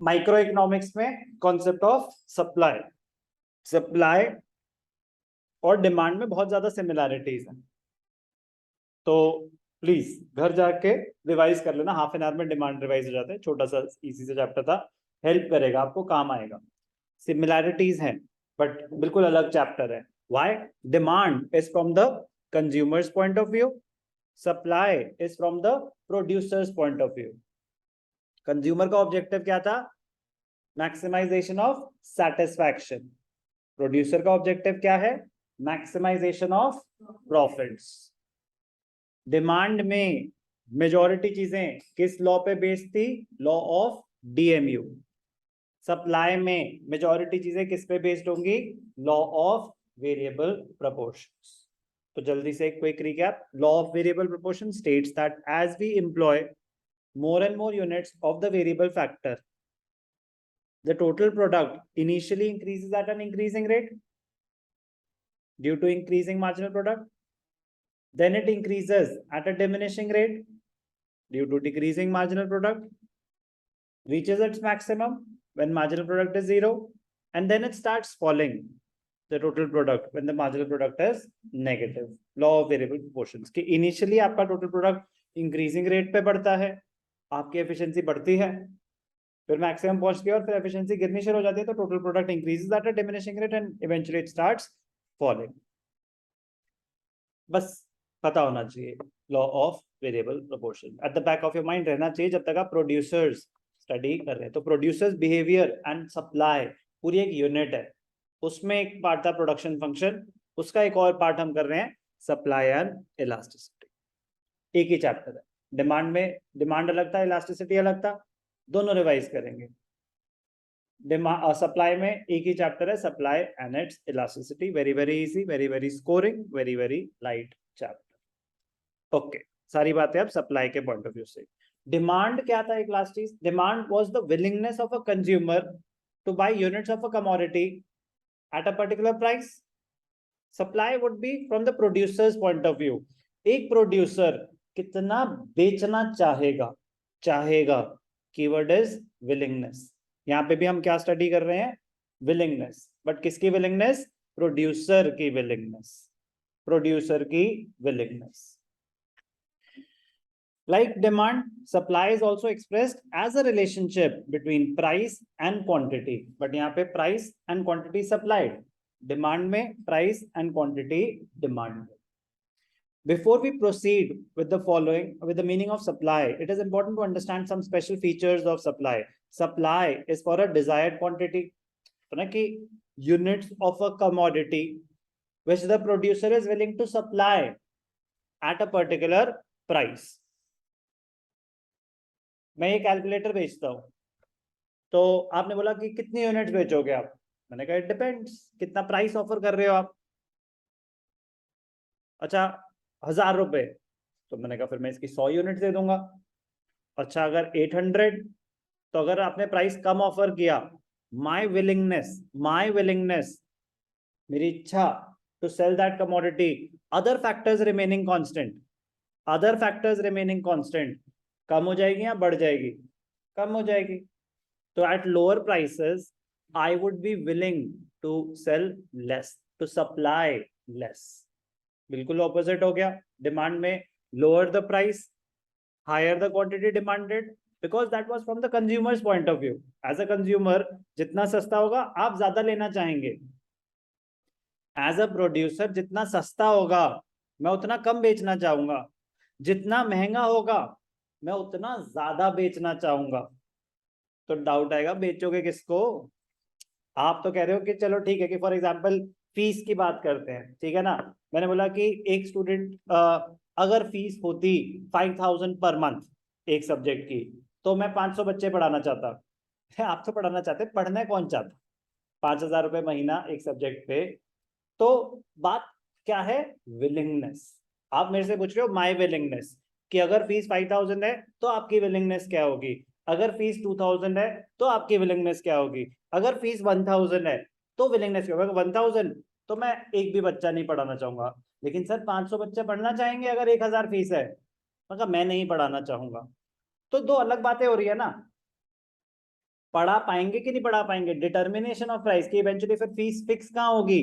Micro economics में concept of supply, supply और demand में बहुत ज्यादा सिमिलैरिटीज हैं, तो प्लीज घर जाके रिवाइज कर लेना। हाफ एन आवर में डिमांड रिवाइज हो जाता है, छोटा सा इजी से चैप्टर था, हेल्प करेगा, आपको काम आएगा। सिमिलैरिटीज हैं बट बिल्कुल अलग चैप्टर है। Why? Demand is from the consumers point of view, supply is from the producers point of view. Consumer का ऑब्जेक्टिव क्या था? Maximisation of satisfaction. प्रोड्यूसर का ऑब्जेक्टिव क्या है? Maximisation of profits. डिमांड में मेजॉरिटी चीजें किस लॉ पे बेस्ड थी? Law of DMU. सप्लाई में मेजॉरिटी चीजें किस पे बेस्ड होंगी? Law of variable proportions. तो जल्दी से एक quick recap. Law of variable proportion states that as we employ more and more units of the variable factor, the total product initially increases at an increasing rate due to increasing marginal product. Then it increases at a diminishing rate due to decreasing marginal product, reaches its maximum when marginal product is 0, and then it starts falling, the total product, when the marginal product is negative. Law of variable proportions कि initially आपका total product increasing rate पे बढ़ता है, आपकी efficiency बढ़ती है, फिर maximum पहुंचती है और फिर एफिशिएंसी गिरनी शुरू हो जाती है, तो total product increases at a diminishing rate and eventually it starts falling. बस पता होना चाहिए law of variable proportion, at the back of your mind रहना चाहिए जब तक आप प्रोड्यूसर्स स्टडी कर रहे हैं। तो प्रोड्यूसर्स बिहेवियर एंड सप्लाई पूरी एक यूनिट है, उसमें एक पार्ट था प्रोडक्शन फंक्शन, उसका एक और पार्ट हम कर रहे हैं सप्लाई एंड इलास्टिसिटी। एक ही चैप्टर है। डिमांड में डिमांड अलग था, इलास्टिसिटी अलग था, दोनों रिवाइज करेंगे। सप्लाई में एक ही चैप्टर है, supply and its elasticity. Very very easy, very very scoring, very very light chapter. Okay, सारी बातें अब सप्लाई के पॉइंट ऑफ व्यू से। डिमांड क्या था? एक लास्ट चीज, demand was the willingness of a consumer to buy units of a commodity at a particular price. Supply would be from the producers point of view, एक producer कितना बेचना चाहेगा, चाहेगा, कीवर्ड इज विलिंगनेस। यहाँ पे भी हम क्या स्टडी कर रहे हैं? विलिंगनेस, बट किसकी विलिंगनेस? प्रोड्यूसर की विलिंगनेस, प्रोड्यूसर की willingness. Like demand, supply is also expressed as a relationship between price and quantity, but यहाँ पे price and quantity supplied, demand में price and quantity demand में। Before we proceed with the following, with the meaning of supply, it is important to understand some special features of supply. Supply is for a desired quantity, units of a commodity which the producer is willing to supply at a particular price. मैं ये calculator बेचता हूं, तो आपने बोला कि कितनी units बेचोगे आप? मैंने कहा इट डिपेंड्स, कितना प्राइस ऑफर कर रहे हो आप? अच्छा, 1000 रुपए, तो मैंने कहा फिर मैं इसकी 100 यूनिट दे दूंगा। अच्छा, अगर 800, तो अगर आपने प्राइस कम ऑफर किया, माई विलिंगनेस, मेरी इच्छा to sell that commodity, other factors remaining constant, कम हो जाएगी या बढ़ जाएगी? कम हो जाएगी। तो at lower prices I would be willing to sell less, to supply less. बिल्कुल ऑपोजिट हो गया। डिमांड में lower the price, higher the quantity demanded, because that was from the consumers point of view. As a consumer, जितना सस्ता होगा आप ज्यादा लेना चाहेंगे। एज अ प्रोड्यूसर, जितना सस्ता होगा मैं उतना कम बेचना चाहूंगा, जितना महंगा होगा मैं उतना ज्यादा बेचना चाहूंगा। तो डाउट आएगा, बेचोगे किसको? आप तो कह रहे हो कि चलो ठीक है, कि फॉर एग्जांपल फीस की बात करते हैं, ठीक है ना। मैंने बोला कि एक स्टूडेंट, अगर फीस होती 5000 पर मंथ एक सब्जेक्ट की, तो मैं 500 बच्चे पढ़ाना चाहता। आप तो पढ़ाना चाहते, पढ़ना कौन चाहता? 5000 रुपए महीना एक सब्जेक्ट पे। तो बात क्या है? विलिंगनेस। आप मेरे से पूछ रहे हो माई विलिंगनेस, कि अगर फीस 5000 है तो आपकी विलिंगनेस क्या होगी, अगर फीस 2000 है तो आपकी विलिंगनेस क्या होगी, अगर फीस 1000 है तो विलिंगनेस क्या होगा? 1000 तो मैं एक भी बच्चा नहीं पढ़ाना चाहूंगा। लेकिन सर 500 बच्चे पढ़ना चाहेंगे अगर 1000 फीस है, मतलब मैं नहीं पढ़ाना चाहूंगा। तो दो अलग बातें हो रही है ना। पढ़ा पाएंगे कि नहीं पढ़ा पाएंगे, डिटर्मिनेशन ऑफ प्राइस की इवेंचुअली फिर फीस फिक्स कहाँ होगी,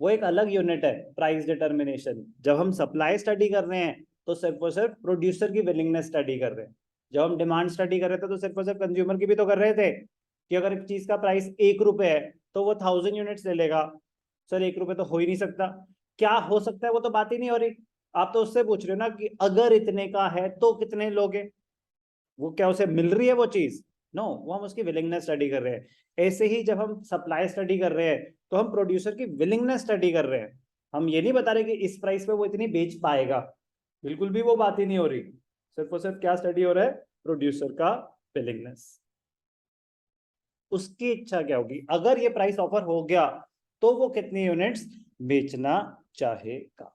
वो एक अलग यूनिट है प्राइस डिटर्मिनेशन। जब हम सप्लाई स्टडी कर रहे हैं तो सिर्फ और सिर्फ प्रोड्यूसर की विलिंगनेस स्टडी कर रहे हैं। जब हम डिमांड स्टडी कर रहे थे तो सिर्फ और सिर्फ कंज्यूमर की भी तो कर रहे थे कि अगर एक चीज का प्राइस 1 रुपए है तो वो 1000 यूनिट्स ले लेगा। सर 1 रुपए तो हो ही नहीं सकता, क्या हो सकता है वो तो बात ही नहीं हो रही। आप तो उससे पूछ रहे हो ना कि अगर इतने का है तो कितने लोगे, वो क्या उसे मिल रही है वो चीज, नो वो हम उसकी विलिंगनेस स्टडी कर रहे हैं। ऐसे ही जब हम सप्लाई स्टडी कर रहे हैं तो हम प्रोड्यूसर की विलिंगनेस स्टडी कर रहे हैं। हम ये नहीं बता रहे कि इस प्राइस पे वो इतनी बेच पाएगा, बिल्कुल भी वो बात ही नहीं हो रही। सिर्फ और सिर्फ क्या स्टडी हो रहा है, प्रोड्यूसर का विलिंगनेस, उसकी इच्छा क्या होगी, अगर ये प्राइस ऑफर हो गया तो वो कितनी यूनिट्स बेचना चाहेगा।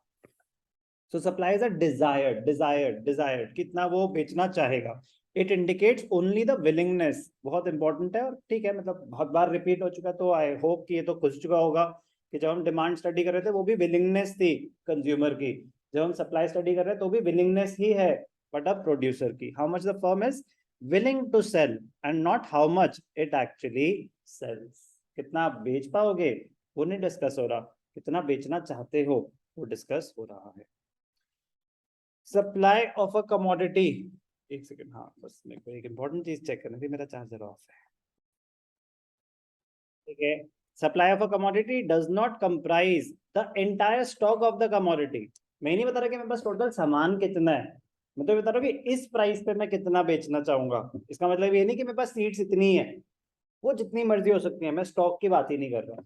सो सप्लाई इज अ डिजायर्ड कितना वो बेचना चाहेगा। It indicates only the willingness, बहुत इंपॉर्टेंट है और ठीक है, मतलब बहुत बार रिपीट हो चुका, तो आई होप कि ये तो खुल चुका होगा कि जब हम डिमांड स्टडी कर रहे थे वो भी विलिंगनेस थी कंज्यूमर की, जब हम सप्लाई स्टडी कर रहे हैं तो भी विलिंगनेस ही है, बट अब प्रोड्यूसर की, how much the firm is willing to sell and not how much it actually sells. कितना आप बेच पाओगे वो नहीं डिस्कस हो रहा, कितना बेचना चाहते हो वो डिस्कस हो रहा है। सप्लाई ऑफ अ कमोडिटी, एक सेकंड, हाँ बस मेरे को एक इंपॉर्टेंट चीज चेक करनी थी, मेरा चार्जर ऑफ है, ठीक है। Supply of a commodity does not comprise the entire stock of the commodity. मैं नहीं बता रहा कि मेरे पास टोटल सामान कितना है, मैं तो बता रहा हूँ कि इस प्राइस पे मैं कितना बेचना चाहूंगा। इसका मतलब ये नहीं कि मेरे पास सीट्स इतनी है, वो जितनी मर्जी हो सकती है, मैं स्टॉक की बात ही नहीं कर रहा।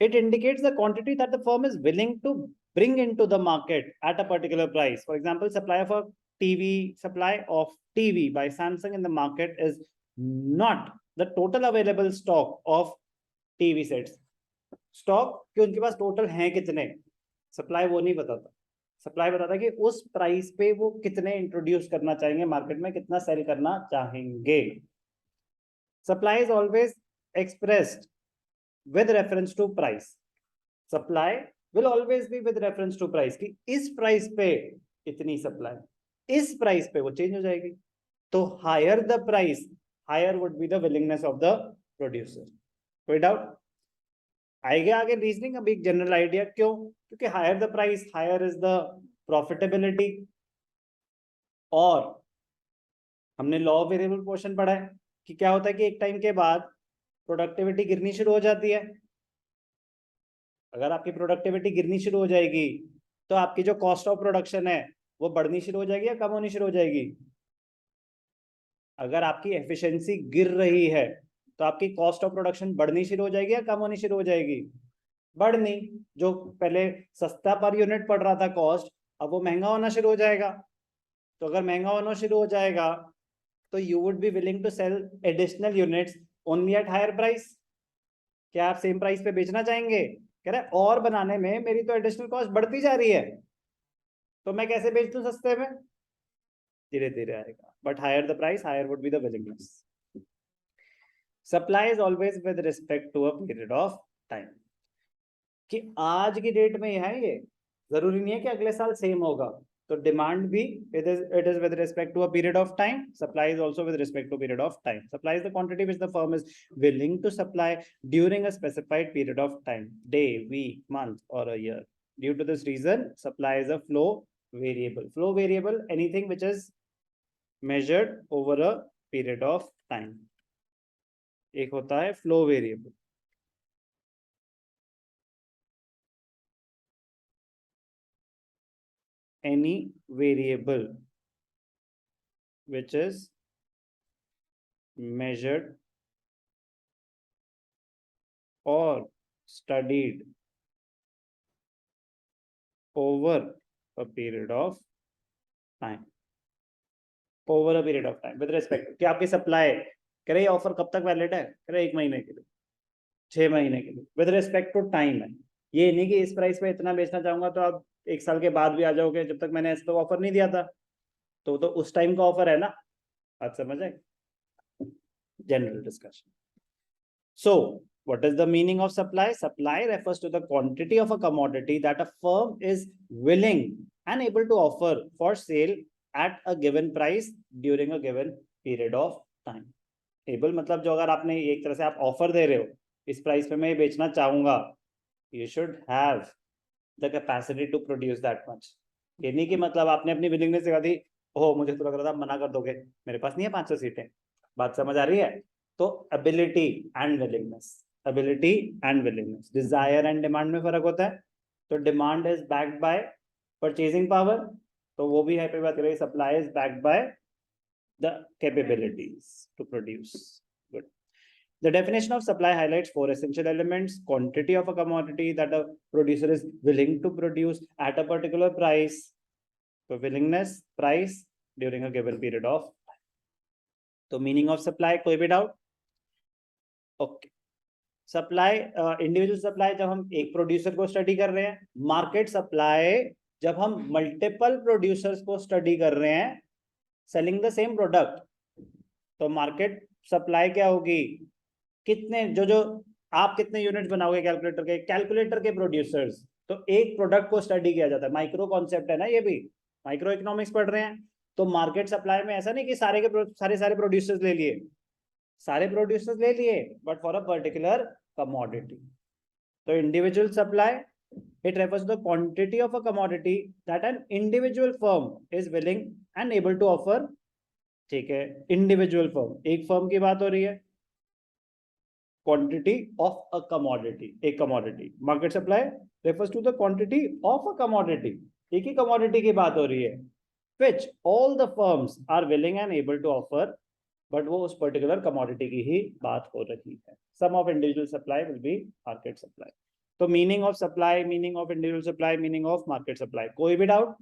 It indicates the quantity that the firm is willing to bring into the market at a particular price. For example, supply of TV by Samsung in the market is not the total available stock of TV sets. Stock कि उनके पास total हैं कितने, supply वो नहीं बताता। Supply बताता है कि उस प्राइस पे वो कितने इंट्रोड्यूस करना चाहेंगे मार्केट में, कितना सेल करना चाहेंगे। Supply is always expressed with reference to price. Supply will always be with reference to price कि इस प्राइस पे इतनी सप्लाई, इस प्राइस पे वो चेंज हो जाएगी। तो higher the price, higher would be the willingness of the producer. कोई डाउट आएगा आगे रीजनिंग? अभी एक जनरल आइडिया, क्यों? क्योंकि higher the price higher is the profitability, और हमने लॉ ऑफ वेरिएबल पोर्शन पढ़ा है कि क्या होता है कि एक टाइम के बाद प्रोडक्टिविटी गिरनी शुरू हो जाती है। अगर आपकी प्रोडक्टिविटी गिरनी शुरू हो जाएगी तो आपकी जो कॉस्ट ऑफ प्रोडक्शन है वो बढ़नी शुरू हो जाएगी या कम होनी शुरू हो जाएगी? अगर आपकी एफिशिएंसी गिर रही है तो आपकी कॉस्ट ऑफ प्रोडक्शन बढ़नी शुरू हो जाएगी या कम होनी शुरू हो जाएगी? बढ़नी। जो पहले सस्ता पर यूनिट पड़ रहा था कॉस्ट, अब वो महंगा होना शुरू हो जाएगा। तो अगर महंगा होना शुरू हो जाएगा तो you would be willing to sell additional units only at higher price. क्या आप सेम प्राइस पे बेचना चाहेंगे? कह रहे और बनाने में मेरी तो एडिशनल कॉस्ट बढ़ती जा रही है, तो मैं कैसे बेच दूं सस्ते में? धीरे धीरे आएगा, but higher the price higher would be the willingness. Supply is always with respect to a period of time, कि आज की डेट में है, ये जरूरी नहीं है कि अगले साल सेम होगा। तो डिमांड भी it is with respect to a period of time, supply is also with respect to period of time. Supply is the quantity which the firm is willing to supply during a specified period of time, day, week, month or a year. Due to this reason, supply is a flow variable. Flow variable, anything which is measured over a period of time. एक होता है flow variable. Any variable which is measured or studied over a period of time. Over a period of time with respect कि आपकी supply, कह रहे offer कब तक valid है, कह रहे 1 महीने के लिए, 6 महीने के लिए, विद रिस्पेक्ट टू टाइम है। ये नहीं कि इस प्राइस पे इतना बेचना चाहूंगा तो आप 1 साल के बाद भी आ जाओगे, जब तक मैंने इसको ऑफर नहीं दिया था तो उस टाइम का ऑफर है ना। आप समझ आए? General discussion. So what is the meaning of supply? Supply refers to the quantity of a commodity that a firm is willing and able to offer for sale at a given price during a given period of time. Able मतलब जो अगर आपने एक तरह से आप offer दे रहे हो इस प्राइस पे मैं ये बेचना चाहूंगा, you should have the capacity to produce that much. ये नहीं कि मतलब आपने अपनी विलिंगनेस दिखा दी, ओह मुझे तो लग रहा था मना कर दोगे, मेरे पास नहीं है 500 सीटें। बात समझ आ रही है? तो ability and willingness, ability and willingness, desire and demand में फर्क होता है। तो demand is backed by purchasing power, तो वो भी है पे बात करें, supply is backed by the capabilities to produce. Good. The definition of supply highlights four essential elements: quantity of a commodity that a producer is willing to produce at a particular price, so willingness, price during a given period of time. So meaning of supply, कोई भी doubt? Okay. Supply, individual supply जब हम एक producer को study कर रहे हैं, market supply जब हम मल्टीपल प्रोड्यूसर्स को स्टडी कर रहे हैं सेलिंग द सेम प्रोडक्ट, तो मार्केट सप्लाई क्या होगी, कितने जो जो आप कितने यूनिट बनाओगे कैलकुलेटर के प्रोड्यूसर्स, तो एक प्रोडक्ट को स्टडी किया जाता है। माइक्रो कॉन्सेप्ट है ना, ये भी माइक्रो इकोनॉमिक्स पढ़ रहे हैं। तो मार्केट सप्लाई में ऐसा नहीं कि सारे प्रोड्यूसर्स ले लिए, सारे प्रोड्यूसर्स ले लिए, but for a particular commodity. तो individual supply, it refers to the quantity of a commodity that an individual firm is willing and able to offer। ठीक है, इंडिविजुअल फर्म, एक फर्म की बात हो रही है, क्वांटिटी ऑफ अ कमोडिटी, एक commodity. Market supply refers to the quantity of a commodity, एक ही कमोडिटी की बात हो रही है, which all the firms are willing and able to offer, but वो उस पर्टिकुलर कमोडिटी की ही बात हो रही है। Sum of individual supply will be market supply. तो meaning of supply, meaning of individual supply, meaning of market supply, कोई भी डाउट?